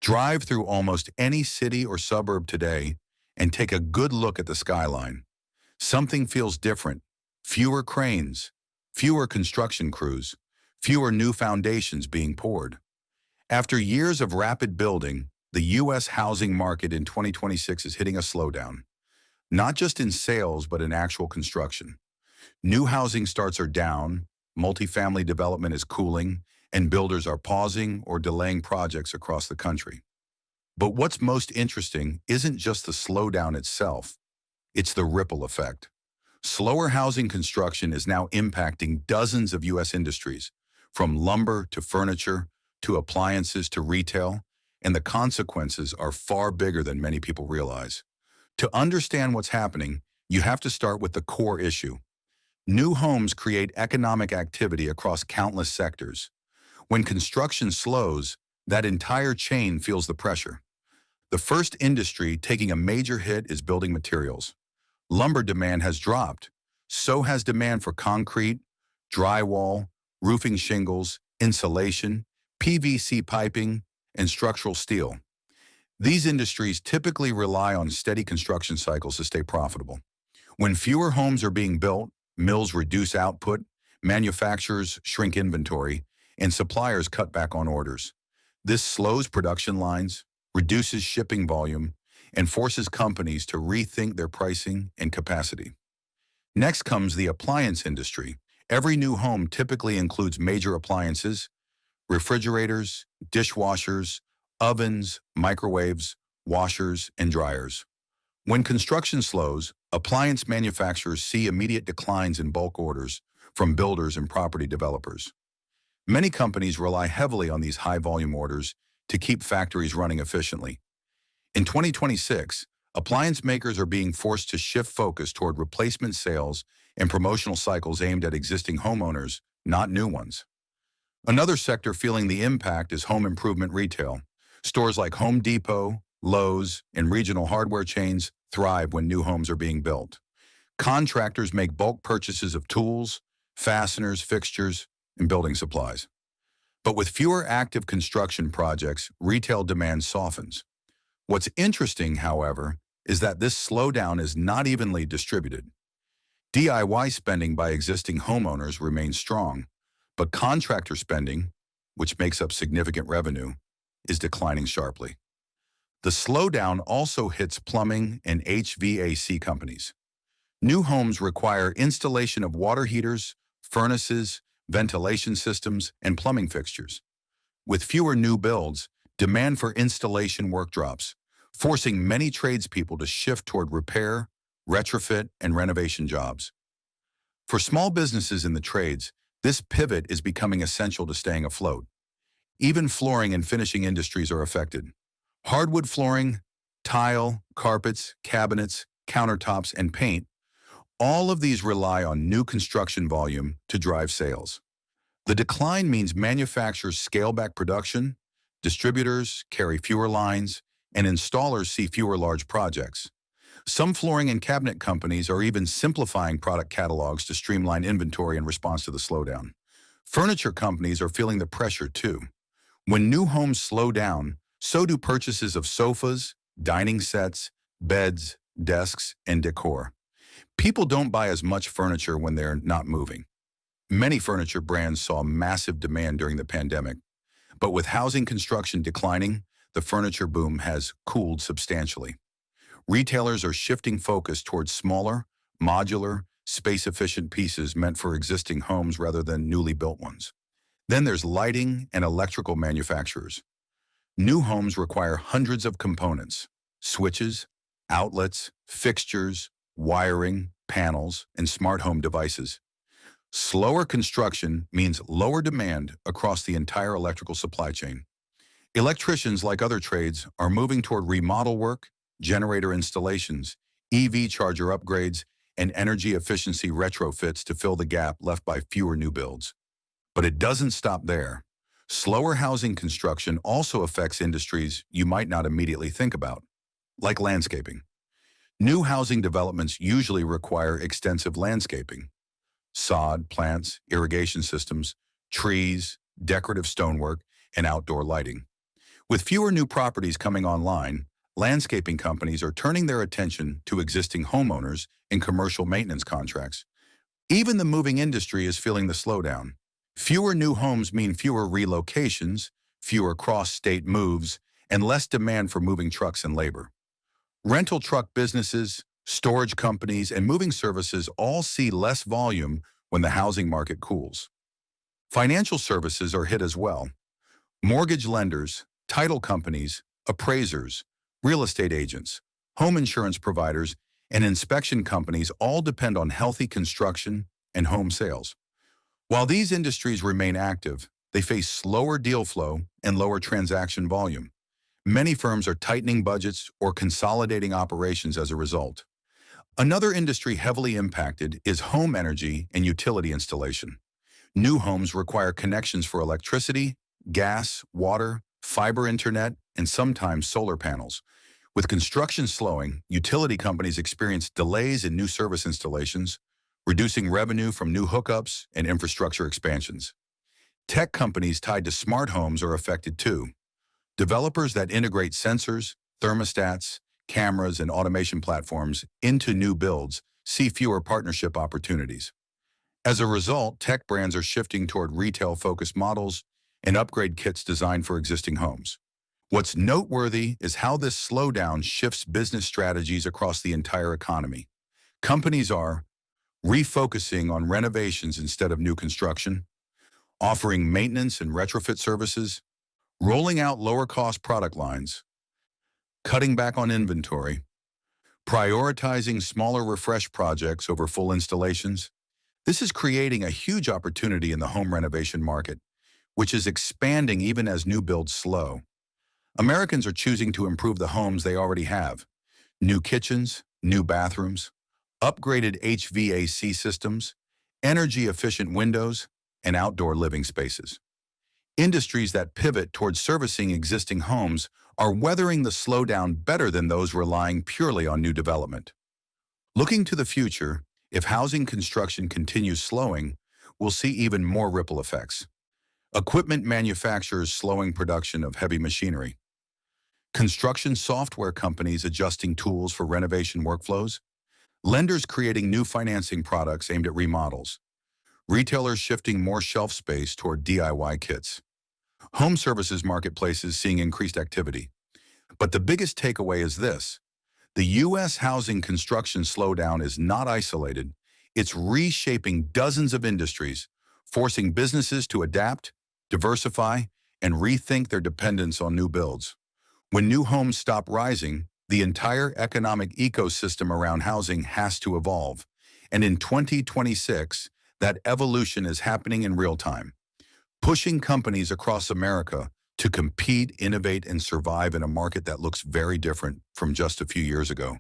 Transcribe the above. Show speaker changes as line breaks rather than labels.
Drive through almost any city or suburb today and take a good look at the skyline. Something feels different. Fewer cranes, fewer construction crews, fewer new foundations being poured. After years of rapid building, the U.S. housing market in 2026 is hitting a slowdown, not just in sales but in actual construction. New housing starts are down, multifamily development is cooling, and builders are pausing or delaying projects across the country. But what's most interesting isn't just the slowdown itself, it's the ripple effect. Slower housing construction is now impacting dozens of U.S. industries, from lumber to furniture to appliances to retail, and the consequences are far bigger than many people realize. To understand what's happening, you have to start with the core issue. New homes create economic activity across countless sectors. When construction slows, that entire chain feels the pressure. The first industry taking a major hit is building materials. Lumber demand has dropped. So has demand for concrete, drywall, roofing shingles, insulation, PVC piping, and structural steel. These industries typically rely on steady construction cycles to stay profitable. When fewer homes are being built, mills reduce output, manufacturers shrink inventory, and suppliers cut back on orders. This slows production lines, reduces shipping volume, and forces companies to rethink their pricing and capacity. Next comes the appliance industry. Every new home typically includes major appliances, refrigerators, dishwashers, ovens, microwaves, washers, and dryers. When construction slows, appliance manufacturers see immediate declines in bulk orders from builders and property developers. Many companies rely heavily on these high-volume orders to keep factories running efficiently. In 2026, appliance makers are being forced to shift focus toward replacement sales and promotional cycles aimed at existing homeowners, not new ones. Another sector feeling the impact is home improvement retail. Stores like Home Depot, Lowe's, and regional hardware chains thrive when new homes are being built. Contractors make bulk purchases of tools, fasteners, fixtures, and building supplies. But with fewer active construction projects, retail demand softens. What's interesting, however, is that this slowdown is not evenly distributed. DIY spending by existing homeowners remains strong, but contractor spending, which makes up significant revenue, is declining sharply. The slowdown also hits plumbing and HVAC companies. New homes require installation of water heaters, furnaces, ventilation systems, and plumbing fixtures. With fewer new builds, demand for installation work drops, forcing many tradespeople to shift toward repair, retrofit, and renovation jobs. For small businesses in the trades, this pivot is becoming essential to staying afloat. Even flooring and finishing industries are affected. Hardwood flooring, tile, carpets, cabinets, countertops, and paint, all of these rely on new construction volume to drive sales. The decline means manufacturers scale back production, distributors carry fewer lines, and installers see fewer large projects. Some flooring and cabinet companies are even simplifying product catalogs to streamline inventory in response to the slowdown. Furniture companies are feeling the pressure too. When new homes slow down, so do purchases of sofas, dining sets, beds, desks, and decor. People don't buy as much furniture when they're not moving. Many furniture brands saw massive demand during the pandemic, but with housing construction declining, the furniture boom has cooled substantially. Retailers are shifting focus towards smaller, modular, space-efficient pieces meant for existing homes rather than newly built ones. Then there's lighting and electrical manufacturers. New homes require hundreds of components: switches, outlets, fixtures, wiring, panels, and smart home devices. Slower construction means lower demand across the entire electrical supply chain. Electricians, like other trades, are moving toward remodel work, generator installations, EV charger upgrades, and energy efficiency retrofits to fill the gap left by fewer new builds. But it doesn't stop there. Slower housing construction also affects industries you might not immediately think about, like landscaping. New housing developments usually require extensive landscaping: sod, plants, irrigation systems, trees, decorative stonework, and outdoor lighting. With fewer new properties coming online, landscaping companies are turning their attention to existing homeowners and commercial maintenance contracts. Even the moving industry is feeling the slowdown. Fewer new homes mean fewer relocations, fewer cross-state moves, and less demand for moving trucks and labor. Rental truck businesses, storage companies, and moving services all see less volume when the housing market cools. Financial services are hit as well. Mortgage lenders, title companies, appraisers, real estate agents, home insurance providers, and inspection companies all depend on healthy construction and home sales. While these industries remain active, they face slower deal flow and lower transaction volume. Many firms are tightening budgets or consolidating operations as a result. Another industry heavily impacted is home energy and utility installation. New homes require connections for electricity, gas, water, fiber internet, and sometimes solar panels. With construction slowing, utility companies experience delays in new service installations, reducing revenue from new hookups and infrastructure expansions. Tech companies tied to smart homes are affected too. Developers that integrate sensors, thermostats, cameras, and automation platforms into new builds see fewer partnership opportunities. As a result, tech brands are shifting toward retail-focused models and upgrade kits designed for existing homes. What's noteworthy is how this slowdown shifts business strategies across the entire economy. Companies are refocusing on renovations instead of new construction, offering maintenance and retrofit services, rolling out lower-cost product lines, cutting back on inventory, prioritizing smaller refresh projects over full installations. This is creating a huge opportunity in the home renovation market, which is expanding even as new builds slow. Americans are choosing to improve the homes they already have. New kitchens, new bathrooms, upgraded HVAC systems, energy-efficient windows, and outdoor living spaces. Industries that pivot towards servicing existing homes are weathering the slowdown better than those relying purely on new development. Looking to the future, if housing construction continues slowing, we'll see even more ripple effects. Equipment manufacturers slowing production of heavy machinery. Construction software companies adjusting tools for renovation workflows. Lenders creating new financing products aimed at remodels. Retailers shifting more shelf space toward DIY kits. Home services marketplaces seeing increased activity. But the biggest takeaway is this: the U.S. housing construction slowdown is not isolated. It's reshaping dozens of industries, forcing businesses to adapt, diversify, and rethink their dependence on new builds. When new homes stop rising, the entire economic ecosystem around housing has to evolve. And in 2026, that evolution is happening in real time, pushing companies across America to compete, innovate, and survive in a market that looks very different from just a few years ago.